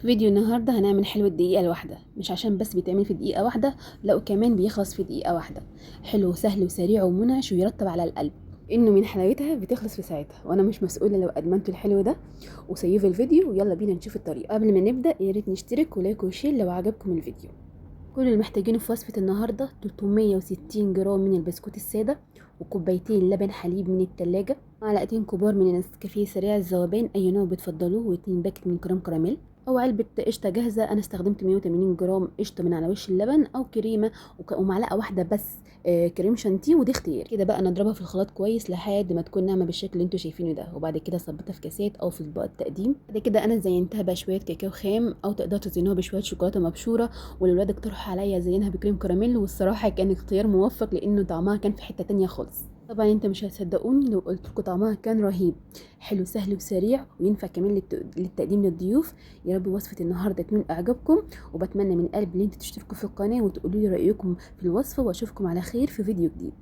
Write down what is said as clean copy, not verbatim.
في فيديو النهارده هنعمل حلو الدقيقة الواحدة، مش عشان بس بيتعمل في دقيقة واحدة، لا وكمان بيخلص في دقيقة واحدة. حلو سهل وسريع ومنعش ويرطب على القلب، انه من حلاوتها بتخلص في ساعتها، وانا مش مسؤولة لو ادمنتوا الحلو ده. وسيفوا الفيديو ويلا بينا نشوف الطريقة. قبل ما نبدأ يا ريت نشترك ولايك وشير لو عجبكم الفيديو. كل اللي محتاجينه في وصفة النهاردة 360 جرام من البسكوت السادة، وكوبايتين لبن حليب من التلاجة، معلقتين كبار من النسكافيه سريع الذوبان اي نوع بتفضلوه، و2 باكت من كريم كراميل، او علبة قشطة جاهزة. انا استخدمت 180 جرام قشطة من على وش اللبن او كريمة، ومعلقة واحدة بس كريم شانتيه، ودي اختيار. كده بقى نضربها في الخلاط كويس لحد ما تكون ناعمة بالشكل اللي انتوا شايفينه ده، وبعد كده صبتها في كاسات او في اطباق التقديم. بعد كده انا زينتها بشوية كاكاو خام، او تقدروا تزينوها بشوية شوكولاتة مبشورة، والولاد اقترحوا عليا زينها بكريم كراميل، والصراحة كان اختيار موفق لانه طعمها كان في حتة تانية خالص. طبعا انت مش هتصدقوني لو قلت لكم طعمها كان رهيب، حلو سهل وسريع وينفع كمان للتقديم للضيوف. يا رب وصفة النهارده تكون اعجبكم، وبتمنى من قلب ان انتوا تشتركوا في القناة وتقولوا لي رأيكم في الوصفة، واشوفكم على خير في فيديو جديد.